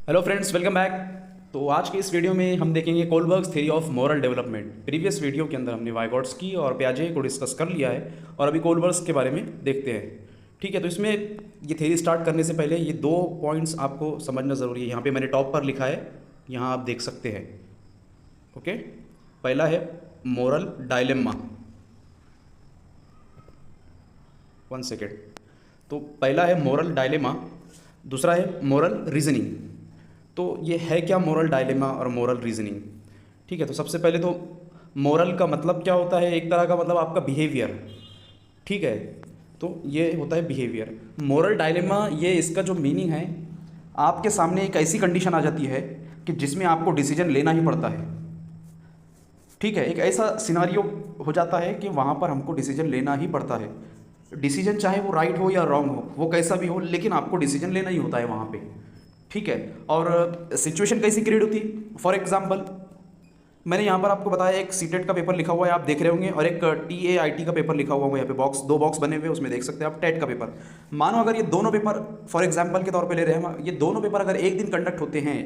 Hello friends, welcome back. तो आज के इस वीडियो में हम देखेंगे Kohlberg's theory of moral development. Previous video के अंदर हमने वाइगॉट्स्की और पियाजे को डिस्कस कर लिया है और अभी कोलबर्ग्स के बारे में देखते हैं। ठीक है, तो इसमें ये थ्योरी स्टार्ट करने से पहले ये दो पॉइंट्स आपको समझना ज़रूरी है। यहाँ पे मैंने टॉप पर लिखा है, यहाँ आप देख सकते हैं। ओके, पहला है मोरल डायलेमा। One second. तो पहला है मोरल डायलेमा, दूसरा है मोरल रीजनिंग। तो ये है क्या मोरल डायलेमा और मोरल रीजनिंग? ठीक है, तो सबसे पहले तो मोरल का मतलब क्या होता है? एक तरह का मतलब आपका बिहेवियर। ठीक है, तो ये होता है बिहेवियर। मोरल डायलेमा, ये इसका जो मीनिंग है, आपके सामने एक ऐसी कंडीशन आ जाती है कि जिसमें आपको डिसीजन लेना ही पड़ता है। ठीक है, एक ऐसा सिनारियो हो जाता है कि वहाँ पर हमको डिसीजन लेना ही पड़ता है। डिसीजन चाहे वो राइट हो या रॉन्ग हो, वो कैसा भी हो, लेकिन आपको डिसीजन लेना ही होता है वहाँ पे। ठीक है, और सिचुएशन कैसी क्रिएट होती है? फॉर एग्जांपल, मैंने यहाँ पर आपको बताया एक सीटेट का पेपर लिखा हुआ है, आप देख रहे होंगे, और एक TAIT का पेपर लिखा हुआ है। यहाँ पे दो बॉक्स बने हुए, उसमें देख सकते हैं आप टेट का पेपर। मानो अगर ये दोनों पेपर फॉर एग्जाम्पल के तौर पे ले रहे हैं हम, ये दोनों पेपर अगर एक दिन कंडक्ट होते हैं,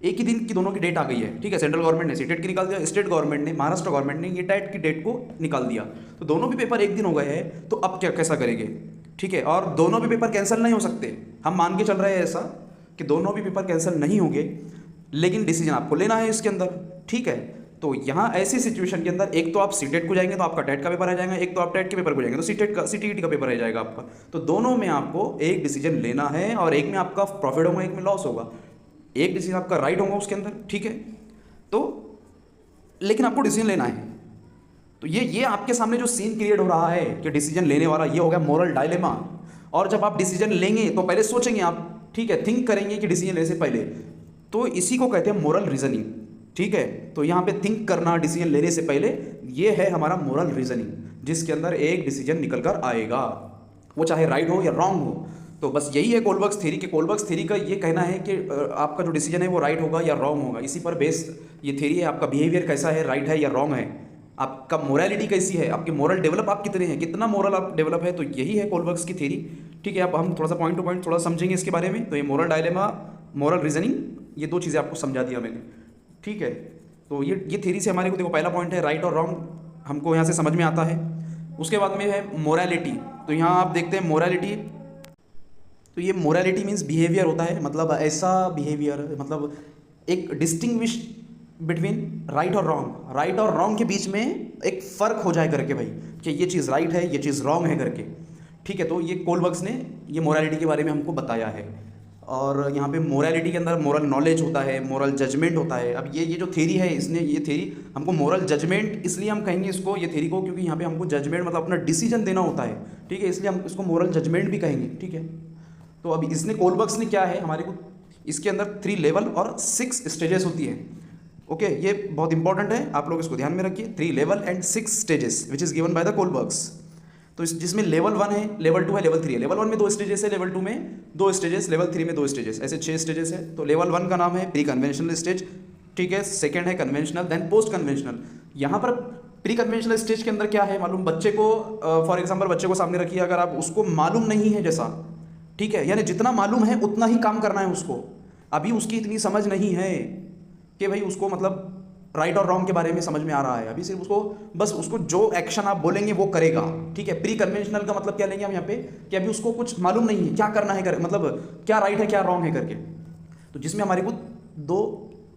एक ही दिन की दोनों की डेट आ गई है। ठीक है, सेंट्रल गवर्नमेंट ने सीटेट की निकाल दिया, स्टेट गवर्नमेंट ने, महाराष्ट्र गवर्नमेंट ने ये टेट की डेट को निकाल दिया, तो दोनों भी पेपर एक दिन हो गए हैं, तो अब क्या कैसा करेंगे? ठीक है, और दोनों भी पेपर कैंसिल नहीं हो सकते। हम मान के चल रहे हैं ऐसा कि दोनों भी पेपर कैंसिल नहीं होंगे, लेकिन डिसीजन आपको लेना है इसके अंदर। ठीक है, तो यहाँ ऐसी सिचुएशन के अंदर एक तो आप सीटेट को जाएंगे तो आपका टेट का पेपर आ जाएगा, एक तो आप टेट के पेपर को जाएंगे तो सीटेट का सीटीईटी का पेपर आ जाएगा आपका। तो दोनों में आपको एक डिसीजन लेना है, और एक में आपका प्रॉफिट होगा, एक में लॉस होगा। एक डिसीजन आपका राइट होगा उसके अंदर। ठीक है, तो लेकिन आपको डिसीजन लेना है। तो ये आपके सामने जो सीन क्रिएट हो रहा है कि डिसीजन लेने वाला, ये हो गया मोरल डायलेमा। और जब आप डिसीजन लेंगे तो पहले सोचेंगे आप, ठीक है, थिंक करेंगे कि डिसीजन लेने से पहले, तो इसी को कहते हैं मोरल रीजनिंग। ठीक है, तो यहाँ पे थिंक करना डिसीजन लेने से पहले, ये है हमारा मोरल रीजनिंग, जिसके अंदर एक डिसीजन निकल कर आएगा, वो चाहे राइट हो या रॉन्ग हो। तो बस यही है कोलबर्ग्स थ्योरी के। कोलबर्ग्स थ्योरी का ये कहना है कि आपका जो डिसीजन है वो राइट होगा या रॉन्ग होगा। इसी पर बेस्ड ये थ्योरी है। आपका बिहेवियर कैसा है, राइट है या रॉन्ग है, आपका मोरालिटी कैसी है, आपके मोरल डेवलप आप कितने हैं, कितना मोरल आप डेवलप है। तो यही है कोलबर्ग्स की थ्योरी। ठीक है, अब हम थोड़ा सा पॉइंट टू पॉइंट थोड़ा समझेंगे इसके बारे में। तो ये मोरल डायलेमा, मोरल रीजनिंग, ये दो चीज़ें आपको समझा दिया मैंने। ठीक है, तो ये थ्योरी से हमारे को देखो, पहला पॉइंट है राइट और रॉन्ग, हमको यहाँ से समझ में आता है। उसके बाद में है मोरालिटी। तो यहाँ आप देखते हैं मोरालिटी, तो ये मोरालिटी मीन्स बिहेवियर होता है, मतलब ऐसा बिहेवियर, मतलब एक डिस्टिंग्विश बिटवीन राइट और रॉन्ग, राइट और रॉन्ग के बीच में एक फ़र्क हो जाए करके भाई, कि ये चीज़ राइट है, ये चीज़ रॉन्ग है करके। ठीक है, तो ये कोलबर्ग्स ने ये मोरालिटी के बारे में हमको बताया है। और यहाँ पे मोरालिटी के अंदर मोरल नॉलेज होता है, मोरल जजमेंट होता है। अब ये जो थ्योरी है, इसने ये थ्योरी हमको मोरल जजमेंट, इसलिए हम कहेंगे इसको, ये थ्योरी को, क्योंकि यहाँ पे हमको जजमेंट मतलब अपना डिसीजन देना होता है। ठीक है, इसलिए हम इसको मोरल जजमेंट भी कहेंगे। ठीक है, तो अभी इसने कोलबर्ग्स ने क्या है हमारे को, इसके अंदर 3 लेवल और 6 स्टेजेस होती है। ओके, ये बहुत इंपॉर्टेंट है, आप लोग इसको ध्यान में रखिए। 3 level and 6 stages which is given by the Kohlberg's. तो इस जिसमें लेवल 1 है, लेवल 2 है, लेवल 3 है। लेवल 1 में 2 स्टेजेस है, लेवल 2 में 2 स्टेजेस, लेवल 3 में 2 स्टेजेस, ऐसे 6 स्टेजेस है। तो लेवल 1 का नाम है प्री कन्वेंशनल स्टेज। ठीक है, सेकेंड है कन्वेंशनल, देन पोस्ट कन्वेंशनल। यहाँ पर प्री कन्वेंशनल स्टेज के अंदर क्या है मालूम, बच्चे को फॉर एग्जाम्पल बच्चे को सामने रखिए, अगर आप उसको मालूम नहीं है जैसा, ठीक है, यानी जितना मालूम है उतना ही काम करना है उसको। अभी उसकी इतनी समझ नहीं है कि भाई उसको मतलब राइट और रॉन्ग के बारे में समझ में आ रहा है। अभी सिर्फ उसको, बस उसको जो एक्शन आप बोलेंगे वो करेगा। ठीक है, प्री कन्वेंशनल का मतलब क्या लेंगे हम यहाँ पे, कि अभी उसको कुछ मालूम नहीं है क्या करना है मतलब क्या राइट है क्या रॉन्ग है करके। तो जिसमें हमारे को 2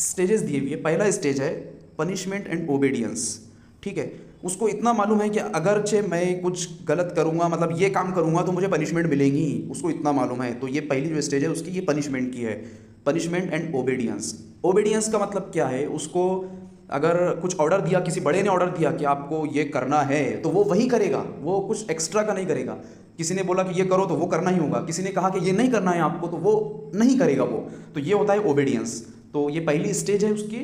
स्टेजेस दिए हुए है। पहला स्टेज है पनिशमेंट एंड ओबेडियंस। ठीक है, उसको इतना मालूम है कि अगर चे मैं कुछ गलत करूँगा, मतलब ये काम करूँगा तो मुझे पनिशमेंट मिलेगी, उसको इतना मालूम है। तो ये पहली जो स्टेज है उसकी, ये पनिशमेंट की है, पनिशमेंट एंड ओबेडियंस। ओबेडियंस का मतलब क्या है, उसको अगर कुछ ऑर्डर दिया, किसी बड़े ने ऑर्डर दिया कि आपको ये करना है, तो वो वही करेगा, वो कुछ एक्स्ट्रा का नहीं करेगा। किसी ने बोला कि ये करो तो वो करना ही होगा, किसी ने कहा कि ये नहीं करना है आपको, तो वो नहीं करेगा वो। तो ये होता है ओबेडियंस। तो ये पहली स्टेज है उसकी,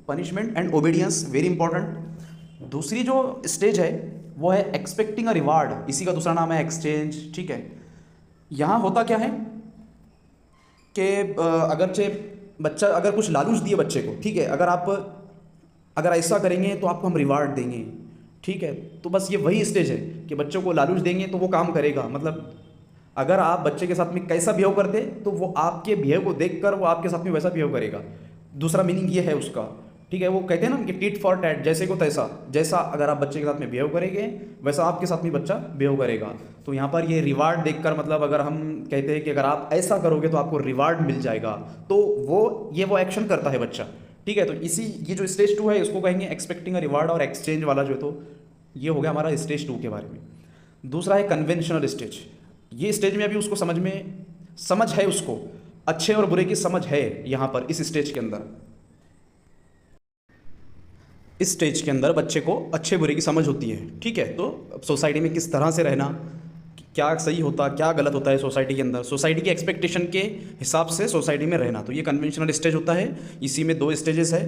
पनिशमेंट एंड ओबेडियंस, वेरी इंपॉर्टेंट। दूसरी जो स्टेज है वो है एक्सपेक्टिंग अ रिवार्ड, इसी का दूसरा नाम है एक्सचेंज। ठीक है, यहाँ होता क्या है कि बच्चा अगर कुछ लालूच दिए बच्चे को, ठीक है, अगर ऐसा करेंगे तो आपको हम रिवार्ड देंगे। ठीक है, तो बस ये वही स्टेज है कि बच्चों को लालूच देंगे तो वो काम करेगा, मतलब अगर आप बच्चे के साथ में कैसा बिहेव करते तो वो आपके बिहेव को देखकर वो आपके साथ में वैसा बिहेव करेगा। दूसरा मीनिंग ये है उसका, ठीक है। वो कहते हैं ना कि टिट फॉर टैट, जैसे को तैसा, जैसा अगर आप बच्चे के साथ में बिहेव करेंगे वैसा आपके साथ में बच्चा बिहेव करेगा। तो यहाँ पर ये रिवार्ड देखकर, मतलब अगर हम कहते हैं कि अगर आप ऐसा करोगे तो आपको रिवार्ड मिल जाएगा, तो वो एक्शन करता है बच्चा, ठीक है। तो ये जो स्टेज 2 है इसको कहेंगे एक्सपेक्टिंग अ रिवार्ड और एक्सचेंज वाला जो है, तो ये हो गया हमारा स्टेज 2 के बारे में। दूसरा है कन्वेंशनल स्टेज। ये स्टेज में अभी उसको समझ है, उसको अच्छे और बुरे की समझ है यहाँ पर इस स्टेज के अंदर। इस स्टेज के अंदर बच्चे को अच्छे बुरे की समझ होती है, ठीक है। तो सोसाइटी में किस तरह से रहना, क्या सही होता क्या गलत होता है सोसाइटी के अंदर, सोसाइटी की एक्सपेक्टेशन के हिसाब से सोसाइटी में रहना, तो ये कन्वेंशनल स्टेज होता है। इसी में 2 स्टेजेस है,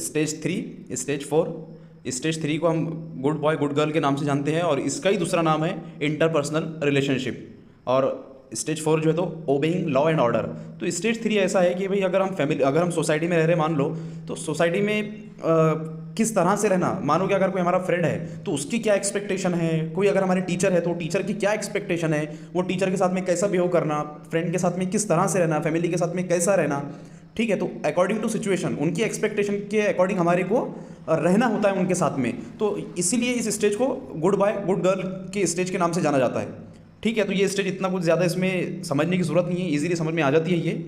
स्टेज 3, स्टेज 4। स्टेज 3 को हम गुड बॉय गुड गर्ल के नाम से जानते हैं, और इसका ही दूसरा नाम है इंटरपर्सनल रिलेशनशिप। और स्टेज 4 जो है तो ओबेइंग लॉ एंड ऑर्डर। तो स्टेज 3 ऐसा है कि भाई अगर हम सोसाइटी में रह रहे, मान लो, तो सोसाइटी में किस तरह से रहना। मानो कि अगर कोई हमारा फ्रेंड है तो उसकी क्या एक्सपेक्टेशन है, कोई अगर हमारे टीचर है तो टीचर की क्या एक्सपेक्टेशन है, वो टीचर के साथ में कैसा बिहेव करना, फ्रेंड के साथ में किस तरह से रहना, फैमिली के साथ में कैसा रहना, ठीक है। तो अकॉर्डिंग टू सिचुएशन, उनकी एक्सपेक्टेशन के अकॉर्डिंग हमारे को रहना होता है उनके साथ में। तो इसीलिए इस स्टेज को गुड बॉय गुड गर्ल के स्टेज के नाम से जाना जाता है, ठीक है। तो ये स्टेज इतना कुछ ज़्यादा इसमें समझने की ज़रूरत नहीं है, इजीली समझ में आ जाती है ये,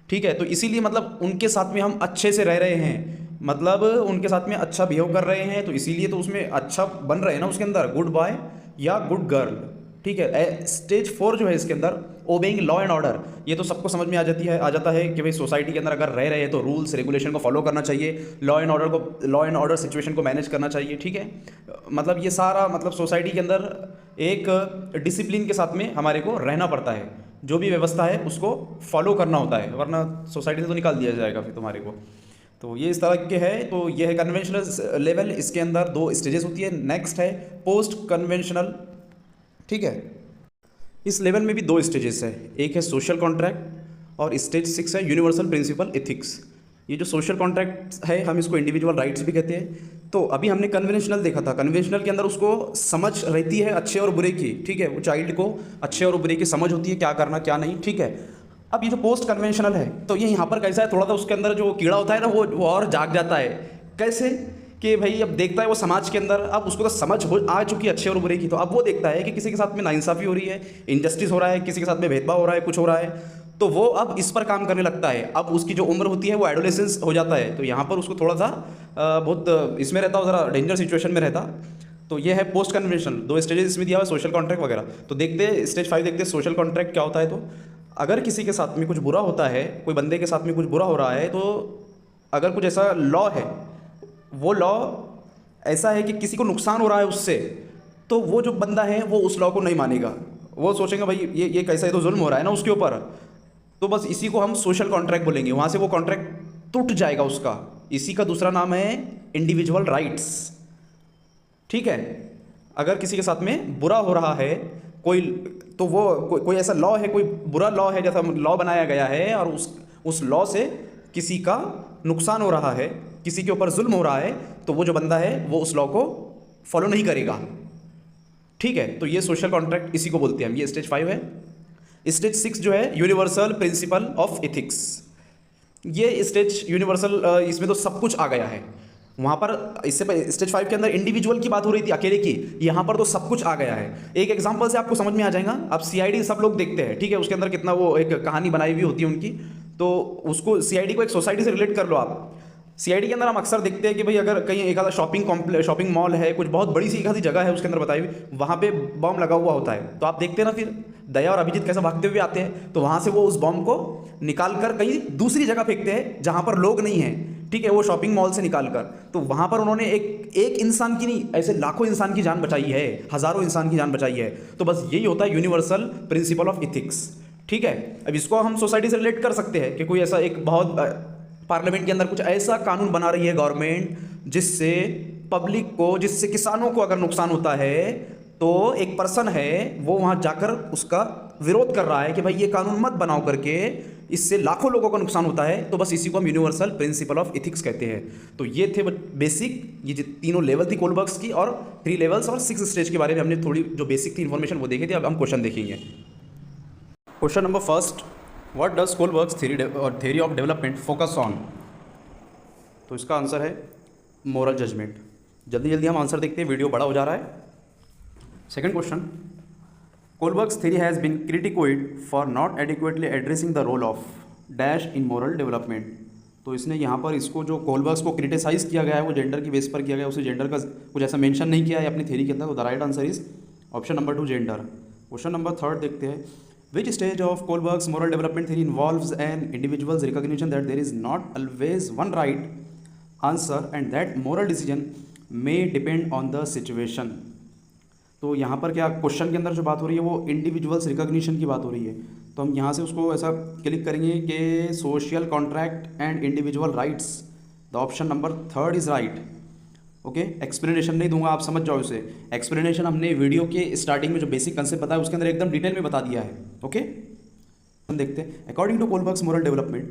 ठीक है। तो इसीलिए मतलब उनके साथ में हम अच्छे से रह रहे हैं, मतलब उनके साथ में अच्छा बिहेव कर रहे हैं, तो इसीलिए तो उसमें अच्छा बन रहे हैं ना उसके अंदर, गुड बॉय या गुड गर्ल, ठीक है। स्टेज 4 जो है इसके अंदर ओबेइंग लॉ एंड ऑर्डर, ये तो सबको समझ में आ जाता है कि भाई सोसाइटी के अंदर अगर रह रहे हैं तो रूल्स रेगुलेशन को फॉलो करना चाहिए, लॉ एंड ऑर्डर सिचुएशन को मैनेज करना चाहिए, ठीक है। मतलब ये सारा मतलब सोसाइटी के अंदर एक डिसिप्लिन के साथ में हमारे को रहना पड़ता है, जो भी व्यवस्था है उसको फॉलो करना होता है, वरना सोसाइटी से तो निकाल दिया जाएगा फिर तुम्हारे को। तो ये इस तरह के है। तो ये है कन्वेंशनल लेवल, इसके अंदर 2 स्टेजेस होती है। नेक्स्ट है पोस्ट कन्वेंशनल, ठीक है। इस लेवल में भी 2 स्टेजेस है, एक है सोशल कॉन्ट्रैक्ट और स्टेज 6 है यूनिवर्सल प्रिंसिपल एथिक्स। ये जो सोशल कॉन्ट्रैक्ट है हम इसको इंडिविजुअल राइट्स भी कहते हैं। तो अभी हमने कन्वेंशनल देखा था, कन्वेंशनल के अंदर उसको समझ रहती है अच्छे और बुरे की, ठीक है। वो चाइल्ड को अच्छे और बुरे की समझ होती है, क्या करना क्या नहीं, ठीक है। अब ये जो पोस्ट कन्वेंशनल है तो ये यहाँ पर कैसा है, थोड़ा सा उसके अंदर जो कीड़ा होता है ना वो और जाग जाता है। कैसे कि भाई अब देखता है वो समाज के अंदर, अब उसको तो समझ आ चुकी है अच्छे और बुरे की, तो अब वो देखता है कि किसी के साथ में नाइंसाफ़ी हो रही है, इनजस्टिस हो रहा है, किसी के साथ में भेदभाव हो रहा है, कुछ हो रहा है, तो वो अब इस पर काम करने लगता है। अब उसकी जो उम्र होती है वो एडोलेसेंस हो जाता है, तो यहाँ पर उसको थोड़ा सा बहुत इसमें रहता हो, ज़रा डेंजर सिचुएशन में रहता। तो ये है पोस्ट कन्वेंशनल, 2 स्टेजेस इसमें दिया हुआ है, सोशल कॉन्ट्रैक्ट वगैरह। तो देखते हैं स्टेज 5 देखते हैं सोशल कॉन्ट्रैक्ट क्या होता है। तो अगर किसी के साथ में कुछ बुरा होता है, कोई बंदे के साथ में कुछ बुरा हो रहा है, तो अगर कुछ ऐसा लॉ है, वो लॉ ऐसा है कि किसी को नुकसान हो रहा है उससे, तो वो जो बंदा है वो उस लॉ को नहीं मानेगा, वो सोचेंगे भाई ये कैसा है, तो जुल्म हो रहा है ना उसके ऊपर, तो बस इसी को हम सोशल कॉन्ट्रैक्ट बोलेंगे, वहाँ से वो कॉन्ट्रैक्ट टूट जाएगा उसका। इसी का दूसरा नाम है इंडिविजुअल राइट्स, ठीक है। अगर किसी के साथ में बुरा हो रहा है कोई, तो वो कोई ऐसा लॉ है, कोई बुरा लॉ है, जैसा लॉ बनाया गया है, और उस लॉ से किसी का नुकसान हो रहा है, किसी के ऊपर जुल्म हो रहा है, तो वो जो बंदा है वो उस लॉ को फॉलो नहीं करेगा, ठीक है। तो ये सोशल कॉन्ट्रैक्ट इसी को बोलते हैं हम। ये स्टेज 5 है। स्टेज 6 जो है यूनिवर्सल प्रिंसिपल ऑफ एथिक्स। ये स्टेज यूनिवर्सल, इसमें तो सब कुछ आ गया है। वहाँ पर इससे स्टेज 5 के अंदर इंडिविजुअल की बात हो रही थी, अकेले की, यहाँ पर तो सब कुछ आ गया है। एक एग्जांपल से आपको समझ में आ जाएगा। आप CID सब लोग देखते हैं, ठीक है, उसके अंदर कितना वो एक कहानी बनाई हुई होती है उनकी, तो उसको CID को एक सोसाइटी से रिलेट कर लो आप। CID के अंदर हम अक्सर देखते हैं कि भाई अगर कहीं एक आधा शॉपिंग मॉल है, कुछ बहुत बड़ी सी एक आधी जगह है उसके अंदर बताई हुई, वहाँ पे बॉम्ब लगा हुआ होता है, तो आप देखते हैं ना फिर दया और अभिजीत कैसे भागते हुए आते हैं, तो वहाँ से वो उस बॉम्ब को निकाल कर कहीं दूसरी जगह फेंकते हैं जहाँ पर लोग नहीं हैं, ठीक है, वो शॉपिंग मॉल से निकाल कर। तो वहाँ पर उन्होंने एक इंसान की नहीं, ऐसे लाखों इंसान की जान बचाई है, हज़ारों इंसान की जान बचाई है। तो बस यही होता है यूनिवर्सल प्रिंसिपल ऑफ इथिक्स, ठीक है। अब इसको हम सोसाइटी से रिलेट कर सकते हैं कि कोई ऐसा एक बहुत पार्लियामेंट के अंदर कुछ ऐसा कानून बना रही है गवर्नमेंट, जिससे पब्लिक को, जिससे किसानों को अगर नुकसान होता है, तो एक पर्सन है वो वहाँ जाकर उसका विरोध कर रहा है कि भाई ये कानून मत बनाओ करके, इससे लाखों लोगों का नुकसान होता है, तो बस इसी को हम यूनिवर्सल प्रिंसिपल ऑफ एथिक्स कहते हैं। तो ये थे बेसिक, ये जो तीनों लेवल थी कोलबर्ग्स की, और 3 लेवल्स और 6 स्टेज के बारे में हमने थोड़ी जो बेसिक थी इन्फॉर्मेशन वो देखी थी। अब हम क्वेश्चन देखेंगे। Question number first, what does Kohlberg's theory of development focus on? तो इसका आंसर है मोरल जजमेंट। जल्दी जल्दी हम आंसर देखते हैं, वीडियो बड़ा हो जा रहा है। Second question, Kohlberg's theory has been criticised for not adequately addressing the role of dash in moral development. तो इसने यहाँ पर इसको जो कोलबर्ग्स को क्रिटिसाइज़ किया गया है वो जेंडर की बेस पर किया गया है, उसे जेंडर का कुछ ऐसा मेंशन नहीं किया है अपनी थ्योरी के अंदर। तो the right answer is option number 2 gender. Question number third देखते हैं, which stage of Kohlberg's moral development theory involves an individual's recognition that there is not always one right answer and that moral decision may depend on the situation. तो यहाँ पर क्या question के अंदर जो बात हो रही है वो इंडिविजुअल्स रिकॉग्निशन की बात हो रही है। तो हम यहाँ से उसको ऐसा क्लिक करेंगे कि social contract and individual rights. The option number third is right. Okay, explanation नहीं दूंगा, आप समझ जाओ इसे। एक्सप्लेनेशन हमने वीडियो के स्टार्टिंग में जो बेसिक कंसेप्ट बताया उसके अंदर एकदम डिटेल में बता दिया है। ओके, हम देखते हैं। According to Kohlberg's moral development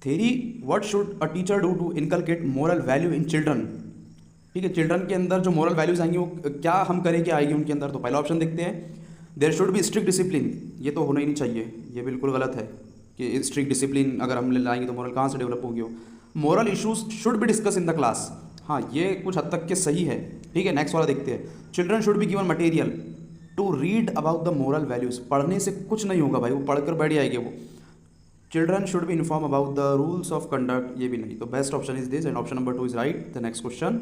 theory, what should a teacher do to inculcate moral value in children? ठीक है, चिल्ड्रन के अंदर जो मोरल वैल्यूज आएंगी वो क्या हम करें, क्या आएगी उनके अंदर। तो पहला ऑप्शन देखते हैं, there should be strict discipline. ये तो होना ही नहीं चाहिए, ये बिल्कुल गलत है कि स्ट्रिक्ट डिसिप्लिन अगर हम लाएंगे तो मोरल कहाँ से डेवलप होगी। Moral issues should be discuss in the class. हाँ, ये कुछ हद तक के सही है। ठीक है, नेक्स्ट वाला देखते हैं, children should be given material to read about the moral values. पढ़ने से कुछ नहीं होगा भाई, वो पढ़कर बैठ जाएंगे वो। Children should be inform about the rules of conduct, ये भी नहीं। तो best option is this and option number 2 is right. The next question,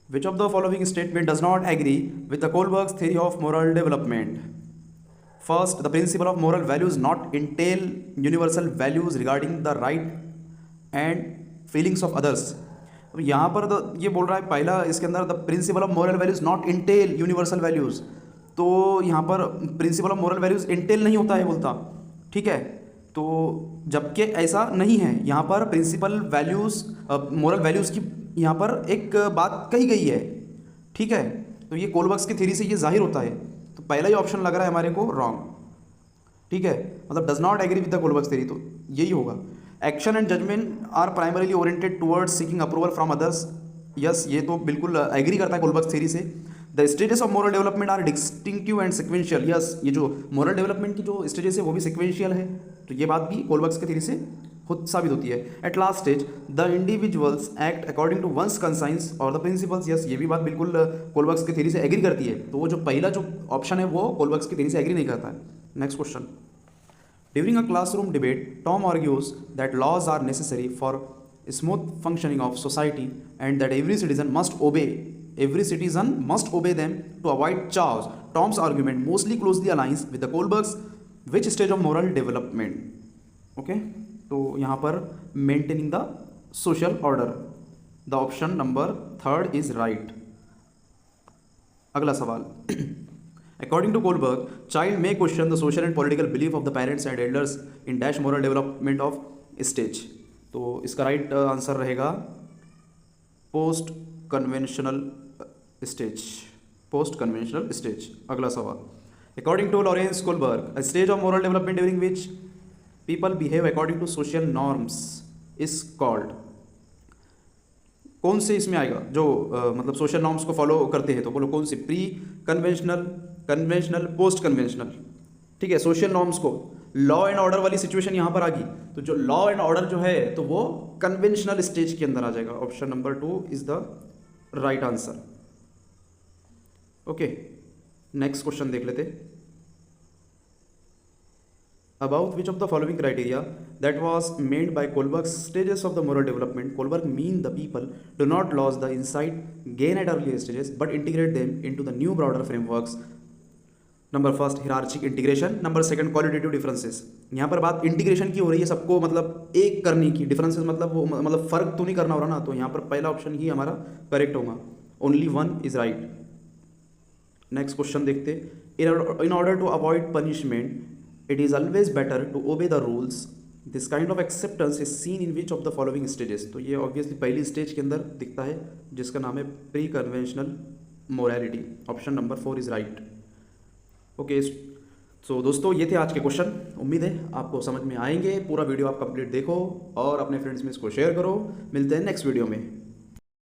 which of the following statement does not agree with the Kohlberg's theory of moral development? First, the principle of moral values not entail universal values regarding the right and feelings of others. अब यहाँ पर ये बोल रहा है पहला इसके अंदर the principle of moral values not Intel universal values. तो यहाँ पर principle of moral values Intel नहीं होता है बोलता। ठीक है, तो जबकि ऐसा नहीं है, यहाँ पर प्रिंसिपल वैल्यूज मोरल वैल्यूज की यहाँ पर एक बात कही गई है। ठीक है, तो ये कोलबर्ग्स की थ्योरी से ये जाहिर होता है। तो पहला ही ऑप्शन लग रहा है हमारे को रॉन्ग। ठीक है, मतलब does not agree with the Kohlberg's theory, तो यही होगा। Action and judgement are primarily oriented towards seeking approval from others. Yes, ये तो बिल्कुल एग्री करता है कोलबर्ग्स थ्योरी से। The stages of moral development are distinctive and sequential. Yes, ये जो मोरल डेवलपमेंट की जो स्टेजेस है वो भी सिक्वेंशियल है। तो ये बात भी कोलबर्ग्स की थ्योरी से खुद साबित होती है। At last stage the individuals act according to one's conscience और द प्रिंसिपल्स। यस, ये भी बात बिल्कुल कोलबर्ग्स की थ्योरी से एग्री करती है। तो वो जो पहला जो ऑप्शन है वो कोलबर्ग्स की थ्योरी से एग्री नहीं करता है। Next question, during a classroom debate Tom argues that laws are necessary for smooth functioning of society and that every citizen must obey them to avoid chaos. Tom's argument mostly closely aligns with the Kohlberg's which stage of moral development? Okay, तो यहाँ पर maintaining the social order. The option number third is right. अगला सवाल, according to Kohlberg child may question the social and political belief of the parents and elders in dash moral development of stage. तो इसका right answer रहेगा post conventional stage. अगला सवाल, according to Lawrence Kohlberg a stage of moral development during which people behave according to social norms is called. कौन से इसमें आएगा जो मतलब सोशल नॉर्म्स को फॉलो करते हैं? तो बोलो कौन सी, प्री कन्वेंशनल, पोस्ट कन्वेंशनल। ठीक है, सोशल नॉर्म्स को लॉ एंड ऑर्डर वाली सिचुएशन यहाँ पर आ गई, तो जो लॉ एंड ऑर्डर जो है तो वो कन्वेंशनल स्टेज के अंदर आ जाएगा। Option number 2 is the right answer. Okay, next question देख लेते। About which of the following criteria that was made by Kohlberg's stages of the moral development, Kohlberg mean the people do not lose the insight gained at earlier stages but integrate them into the new broader frameworks. Number first hierarchic integration, number second qualitative differences. यहाँ पर बात integration की हो रही है, सबको मतलब एक करने की। डिफरेंसेस मतलब वो मतलब फर्क तो नहीं करना हो रहा ना, तो यहाँ पर पहला ऑप्शन ही हमारा करेक्ट होगा। Only one is right. Next question देखते, in order to avoid punishment it is always better to obey the rules. This kind of acceptance is seen in which of the following stages? तो ये obviously पहली stage के अंदर दिखता है जिसका नाम है pre conventional morality. Option number 4 is right. Okay, so दोस्तों ये थे आज के क्वेश्चन। उम्मीद है आपको समझ में आएंगे। पूरा वीडियो आप कंप्लीट देखो और अपने फ्रेंड्स में इसको शेयर करो। मिलते हैं नेक्स्ट वीडियो में।